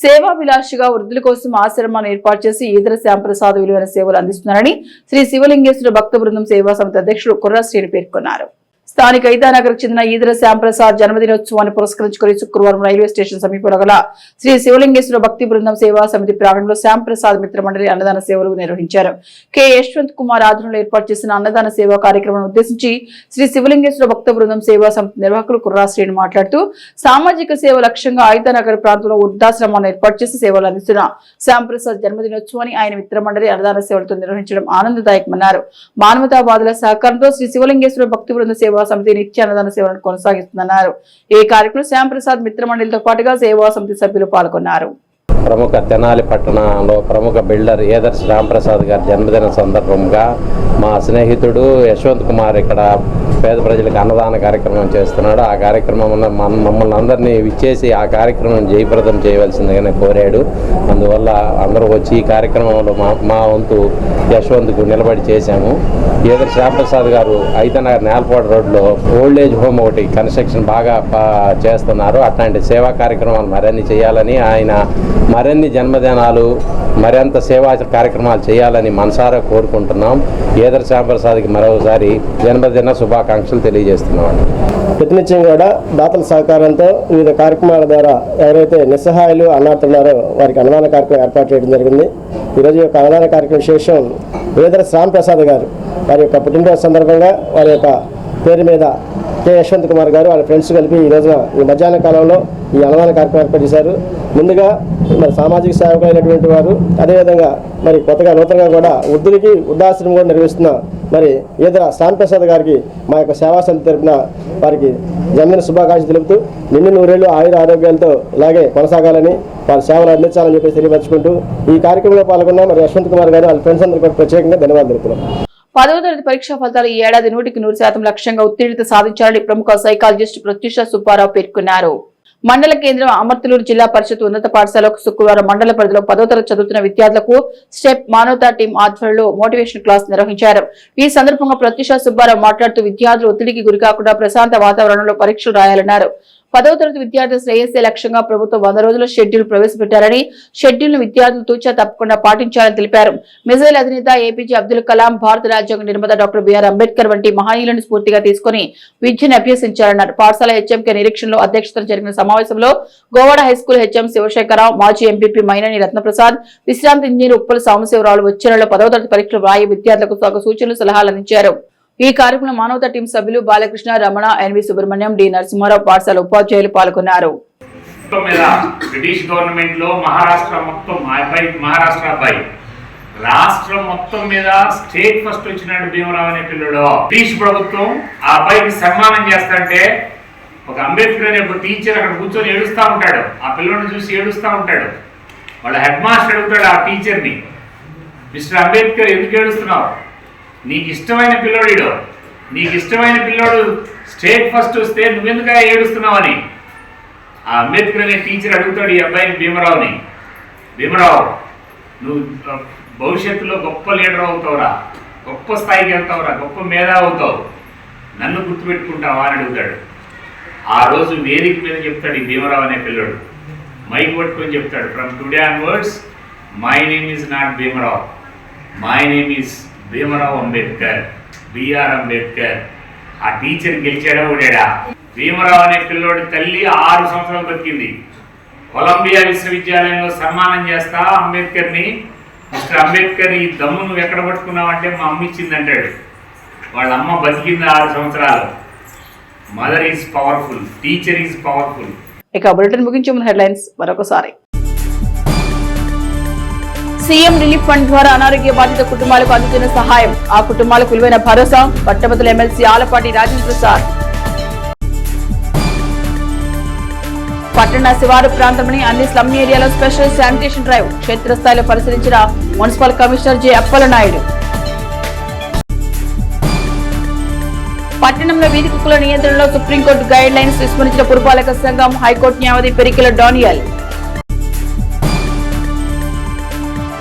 A: సేవాభిలాషిగా వృద్ధుల కోసం ఆశ్రమాన్ని ఏర్పాటు చేసి ఈదర శ్యాంప్రసాద్ విలువైన సేవలు అందిస్తున్నారని శ్రీ శివలింగేశ్వర భక్త బృందం సేవా సమితి అధ్యక్షుడు కుర్రాశ్రీని పేర్కొన్నారు. స్థానిక ఇదానగర్ చెందిన ఈదర శ్యాంప్రసాద్ జన్మదినోత్సవాన్ని పురస్కరించుకుని శుక్రవారం రైల్వే స్టేషన్ సమీపంలో గల శ్రీ శివలింగేశ్వర భక్తి బృందం సేవా సమితి ప్రాంగణంలో శ్యాంప్రసాద్ మిత్ర మండలి అన్నదాన సేవలు నిర్వహించారు. కె యశ్వంత్ కుమార్ ఆధ్వర్యంలో ఏర్పాటు చేసిన అన్నదాన సేవా కార్యక్రమాన్ని ఉద్దేశించి శ్రీ శివలింగేశ్వర భక్త బృందం సేవా సమితి నిర్వాహకులు కుర్రాశ్రీని మాట్లాడుతూ సామాజిక సేవ లక్ష్యంగా ఐదానగర్ ప్రాంతంలో వృద్ధాశ్రమాన్ని ఏర్పాటు చేసి సేవలు అందిస్తున్న శ్యాంప్రసాద్ జన్మదినోత్సవాన్ని ఆయన మిత్ర మండలి అన్నదాన సేవలతో నిర్వహించడం ఆనందదాయకమన్నారు. మానవతావాదుల సహకారంతో శ్రీ శివలింగేశ్వర భక్తి బృంద సేవా సమితి నిత్య అన్నదాన సేవలను కొనసాగిస్తుందన్నారు. ఈ కార్యక్రమంలో శ్యాంప్రసాద్ మిత్ర మండలితో పాటుగా సేవా సమితి సభ్యులు పాల్గొన్నారు.
M: ప్రముఖ తెనాలి పట్టణంలో ప్రముఖ బిల్డర్ ఈదర శ్యాంప్రసాద్ గారి జన్మదిన సందర్భంగా మా స్నేహితుడు యశ్వంత్ కుమార్ ఇక్కడ పేద ప్రజలకు అన్నదాన కార్యక్రమం చేస్తున్నాడు. ఆ కార్యక్రమంలో మమ్మల్ని అందరినీ విచ్చేసి ఆ కార్యక్రమం జయప్రదం చేయవలసిందిగానే కోరాడు. అందువల్ల అందరూ వచ్చి ఈ కార్యక్రమంలో మా వంతు యశ్వంత్కు నిలబడి చేశాము. ఈదర శ్యాంప్రసాద్ గారు ఐతనగర్ నేలపాడు రోడ్లో ఓల్డ్ ఏజ్ హోమ్ ఒకటి కన్స్ట్రక్షన్ బాగా చేస్తున్నారు. అట్లాంటి సేవా కార్యక్రమాలు మరిన్ని చేయాలని, ఆయన మరిన్ని జన్మదినాలు మరింత సేవా కార్యక్రమాలు చేయాలని మనసారా కోరుకుంటున్నాం. ఈదర శ్యాంప్రసాద్కి మరోసారి జన్మదిన శుభాకాంక్షలు తెలియజేస్తున్నాం.
N: ప్రతినిత్యం కూడా దాతల సహకారంతో వివిధ కార్యక్రమాల ద్వారా ఎవరైతే నిస్సహాయులు అన్నాడుతున్నారో వారికి అన్నదాన కార్యక్రమం ఏర్పాటు చేయడం జరిగింది. ఈరోజు యొక్క అన్నదాన కార్యక్రమం విశేషం ఈదర శ్యాంప్రసాద్ గారు వారి యొక్క పుట్టినరోజు సందర్భంగా వారి యొక్క పేరు మీద కె యశ్వంత్ కుమార్ గారు వాళ్ళ ఫ్రెండ్స్ కలిపి ఈ రోజున ఈ మధ్యాహ్న కాలంలో ఈ అన్నదాన కార్యక్రమం ఏర్పాటు చేశారు. ముందుగా మరి సామాజిక సేవకు అయినటువంటి వారు, అదేవిధంగా మరి కొత్తగా నూతనంగా కూడా వృద్ధులకి వృద్ధాశ్రమం కూడా నిర్వహిస్తున్న మరి ఈదర శ్యాంప్రసాద్ గారికి మా యొక్క సేవా సమితి తరపున వారికి జన్మదిన శుభాకాంక్షలు తెలుపుతూ నిండు నూరేళ్లు ఆయుర ఆరోగ్యాలతో ఇలాగే కొనసాగాలని, వాళ్ళ సేవలు అందించాలని చెప్పేసి తెలియపరచుకుంటూ ఈ కార్యక్రమంలో పాల్గొన్న మరి యశ్వంత్ కుమార్ గారు వాళ్ళ ఫ్రెండ్స్ అందరికీ ప్రత్యేకంగా ధన్యవాదాలు తెలుపుతున్నాం.
A: 10వ తరగతి పరీక్షా ఫలితాలు ఈ ఏడాది 100% లక్ష్యంగా ఉత్తీర్ణత సాధించాలని ప్రముఖ సైకాలజిస్ట్ ప్రత్యూష సుబ్బారావు పేర్కొన్నారు. మండల కేంద్రం అమర్తలూరు జిల్లా పరిషత్ ఉన్నత పాఠశాలకు శుక్రవారం మండల పరిధిలో 10వ తరగతి చదువుతున్న విద్యార్థులకు స్టెప్ మానవతా టీం ఆధ్వర్యంలో మోటివేషన్ క్లాస్ నిర్వహించారు. ఈ సందర్భంగా ప్రత్యూష సుబ్బారావు మాట్లాడుతూ విద్యార్థులు ఒత్తిడికి గురికాకుండా ప్రశాంత వాతావరణంలో పరీక్షలు రాయాలన్నారు. 10వ తరగతి విద్యార్థుల శ్రేయస్సే లక్ష్యంగా ప్రభుత్వం 100 రోజుల షెడ్యూల్ ప్రవేశపెట్టారని, షెడ్యూల్ ను విద్యార్థులు తూచా తప్పకుండా పాటించాలని తెలిపారు. మిజైల్ అధినేత ఏపీజే అబ్దుల్ కలాం, భారత రాజ్యాంగ నిర్మాత డాక్టర్ బిఆర్ అంబేద్కర్ వంటి మహనీయులను స్ఫూర్తిగా తీసుకుని విద్యను అభ్యసించారన్నారు. పాఠశాల హెచ్ఎంకే నిరీక్షణలో అధ్యక్షతన జరిగిన సమావేశంలో గోవాడ హైస్కూల్ హెచ్ఎం శివశేఖరరావు, మాజీ ఎంపీపీ మైనని రత్నప్రసాద్, విశ్రాంత ఇంజనీర్ ఉప్పల సాంబశివరావులు వచ్చే నెలలో 10వ తరగతి పరీక్షలు రాయి విద్యార్థులకు తగు సూచనలు, సలహాలు అందించారు. ఈ కార్యక్రమంలో మానవతా టీం సభ్యులు బాలకృష్ణ, రమణ, ఎన్వి సుబ్రహ్మణ్యం, డి నరసింహారావు, పాఠశాల ఉపాధ్యాయులు పాల్గొన్నారు.
O: బ్రిటిష్ గవర్నమెంట్ లో మహారాష్ట్ర అబ్బాయి రాష్ట్రం మొత్తం మీద స్టేట్ ఫస్ట్ వచ్చినాడు భీమరావు అనే పిల్లడు. బ్రిటిష్ ప్రభుత్వం ఆ అబ్బాయికి సన్మానం చేస్తాంటే ఒక అంబేద్కర్ అనే ఒక టీచర్ అక్కడ కూర్చొని ఏడుస్తూ ఉంటాడు. ఆ పిల్లడిని చూసి ఏడుస్తూ ఉంటాడు. వాళ్ళ హెడ్ మాస్టర్ అడుగుతాడు ఆ టీచర్ని, మిస్టర్ అంబేద్కర్ ఎందుకు ఏడుస్తున్నావు? నీకు ఇష్టమైన పిల్లోడు, నీకు ఇష్టమైన పిల్లోడు స్టేట్ ఫస్ట్ వస్తే నువ్వెందుకు ఏడుస్తున్నావని ఆ అంబేద్కర్ అనే టీచర్ అడుగుతాడు ఈ అబ్బాయిని, భీమరావుని, భీమరావు నువ్వు భవిష్యత్తులో గొప్ప లీడర్ అవుతావురా, గొప్ప స్థాయికి వెళ్తావురా, గొప్ప మేధావి అవుతావు, నన్ను గుర్తుపెట్టుకుంటావా అని అడుగుతాడు. ఆ రోజు వేదిక మీద చెప్తాడు ఈ భీమరావు అనే పిల్లడు, మైక్ పట్టుకొని చెప్తాడు, from today onwards my name is not Bhimrao, my name is Bhimrao Ambedkar, B R Ambedkar. ఆ టీచర్ గెలిచాడా ఓడాడా? భీమరావు అనే పిల్లోడి తల్లి 6 సంవత్సరాలు బతికింది. కొలంబియా విశ్వవిద్యాలయంలో సన్మానం చేస్తా అంబేద్కర్ని, మిస్టర్ అంబేద్కర్ ఈ దమ్ము నువ్వు ఎక్కడ పట్టుకున్నావంటే మా అమ్మ ఇచ్చింది అంటాడు. వాళ్ళ అమ్మ బతికింది 6 సంవత్సరాలు. Mother is powerful, teacher is powerful.
A: ఇక బులెటిన్ ముగించే ముందు హెడ్లైన్స్ మరొకసారి. సీఎం రిలీఫ్ ఫండ్ ద్వారా అనారోగ్య బాధిత కుటుంబాలకు అందుతున్న సహాయం, ఆ కుటుంబాలకు విలువైన భరోసా. పట్టభద్రుల ఎమ్మెల్సీ ఆలపాటి రాజేంద్ర ప్రసాద్. పట్టణ శివారు ప్రాంతంలోని అన్ని స్లమ్ ఏరియాలో స్పెషల్ శానిటేషన్ డ్రైవ్, క్షేత్రస్థాయిలో పరిశీలించిన మున్సిపల్ కమిషనర్ జె అప్పలనాయుడు. పట్టణంలో వీధి కుక్కల నియంత్రణలో సుప్రీంకోర్టు గైడ్ లైన్స్ విస్మరించిన పురపాలక సంఘం, హైకోర్టు న్యాయవాది పెరికెల డానియల్.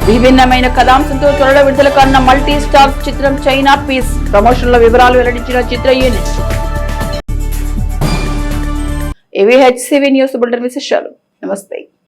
A: విభిన్నమైన కథాంశంతో త్వరలో విడుదల కానున్న మల్టీ స్టార్ చిత్రం చైనా పీస్ ప్రమోషన్ల వివరాలు వెల్లడించిన చిత్ర యూనిట్. ఇవి హెచ్సివి న్యూస్ బులెటిన్ విశేషాలు. నమస్తే.